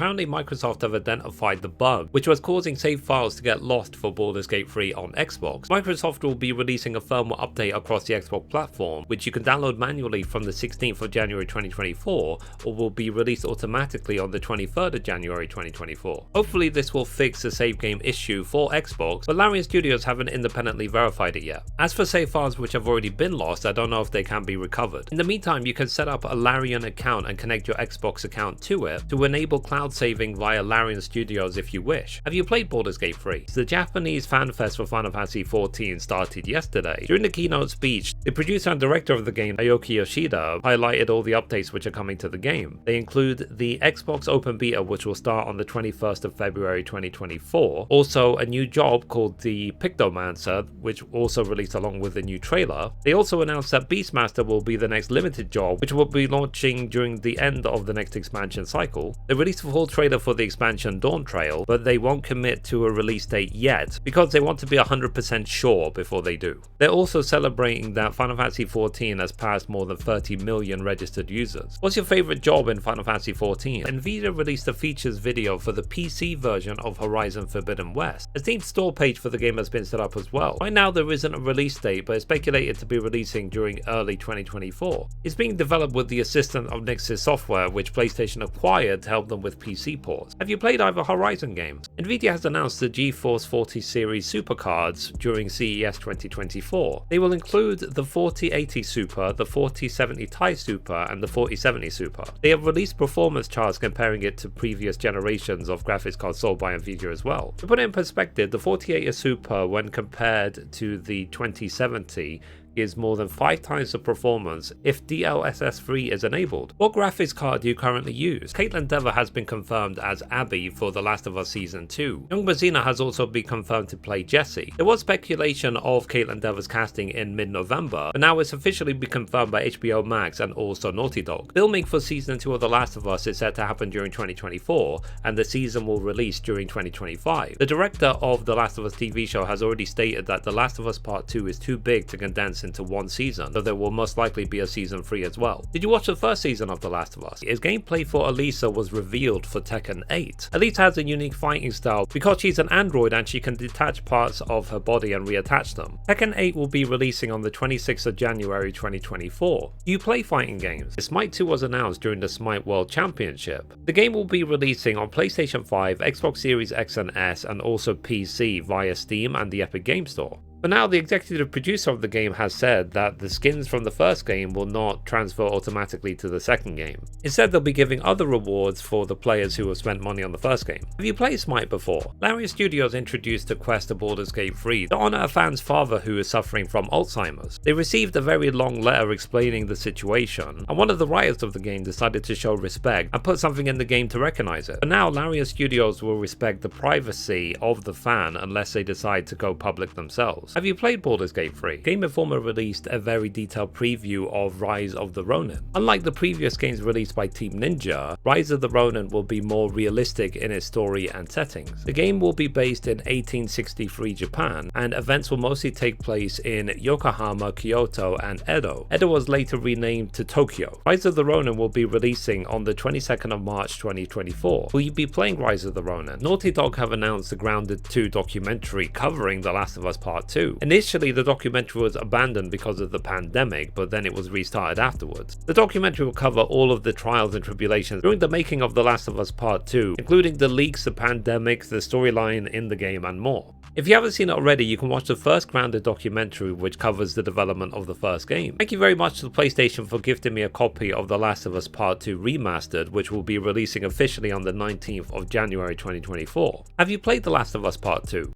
apparently Microsoft have identified the bug, which was causing save files to get lost for Baldur's Gate 3 on Xbox. Microsoft will be releasing a firmware update across the Xbox platform, which you can download manually from the 16th of January 2024, or will be released automatically on the 23rd of January 2024. Hopefully this will fix the save game issue for Xbox, but Larian Studios haven't independently verified it yet. As for save files which have already been lost, I don't know if they can be recovered. In the meantime, you can set up a Larian account and connect your Xbox account to it to enable cloud saving via Larian Studios if you wish. Have you played Baldur's Gate 3? The Japanese fan fest for Final Fantasy XIV started yesterday. During the keynote speech, the producer and director of the game, Naoki Yoshida, highlighted all the updates which are coming to the game. They include the Xbox Open Beta, which will start on the 21st of February 2024. Also, a new job called the Pictomancer, which also released along with the new trailer. They also announced that Beastmaster will be the next limited job, which will be launching during the end of the next expansion cycle. They released a full trailer for the expansion Dawntrail, but they won't commit to a release date yet because they want to be 100% sure before they do. They're also celebrating that Final Fantasy XIV has passed more than 30 million registered users. What's your favorite job in Final Fantasy XIV? Nvidia released a features video for the PC version of Horizon Forbidden West. A Steam store page for the game has been set up as well. Right now there isn't a release date, but it's speculated to be releasing during early 2024. It's being developed with the assistance of Nixxes Software, which PlayStation acquired to help them with PC ports. Have you played either Horizon games? Nvidia has announced the GeForce 40 series supercards during CES 2024. They will include the 4080 Super, the 4070 Ti Super, and the 4070 Super. They have released performance charts comparing it to previous generations of graphics cards sold by Nvidia as well. To put it in perspective, the 4080 Super, when compared to the 2070, is more than 5 times the performance if DLSS 3 is enabled. What graphics card do you currently use? Caitlin Dever has been confirmed as Abby for The Last of Us Season 2. Young Mazina has also been confirmed to play Jesse. There was speculation of Caitlin Dever's casting in mid-November, but now it's officially been confirmed by HBO Max and also Naughty Dog. Filming for Season 2 of The Last of Us is set to happen during 2024, and the season will release during 2025. The director of The Last of Us TV show has already stated that The Last of Us Part 2 is too big to condense into one season, so there will most likely be a season 3 as well. Did you watch the first season of The Last of Us? His gameplay for Alisa was revealed for Tekken 8. Alisa has a unique fighting style because she's an android and she can detach parts of her body and reattach them. Tekken 8 will be releasing on the 26th of January 2024. Do you play fighting games? SMITE 2 was announced during the SMITE World Championship. The game will be releasing on PlayStation 5, Xbox Series X and S, and also PC via Steam and the Epic Game Store. But now the executive producer of the game has said that the skins from the first game will not transfer automatically to the second game. Instead, they'll be giving other rewards for the players who have spent money on the first game. Have you played SMITE before? Larian Studios introduced the quest to Baldur's Gate 3 to honor a fan's father who is suffering from Alzheimer's. They received a very long letter explaining the situation, and one of the writers of the game decided to show respect and put something in the game to recognize it. But now Larian Studios will respect the privacy of the fan unless they decide to go public themselves. Have you played Baldur's Gate 3? Game Informer released a very detailed preview of Rise of the Ronin. Unlike the previous games released by Team Ninja, Rise of the Ronin will be more realistic in its story and settings. The game will be based in 1863 Japan, and events will mostly take place in Yokohama, Kyoto, and Edo. Edo was later renamed to Tokyo. Rise of the Ronin will be releasing on the 22nd of March 2024. Will you be playing Rise of the Ronin? Naughty Dog have announced the Grounded 2 documentary covering The Last of Us Part 2. Initially, the documentary was abandoned because of the pandemic, but then it was restarted afterwards. The documentary will cover all of the trials and tribulations during the making of The Last of Us Part 2, including the leaks, the pandemic, the storyline in the game, and more. If you haven't seen it already, you can watch the first Grounded documentary, which covers the development of the first game. Thank you very much to the PlayStation for gifting me a copy of The Last of Us Part 2 Remastered, which will be releasing officially on the 19th of January 2024. Have you played The Last of Us Part 2?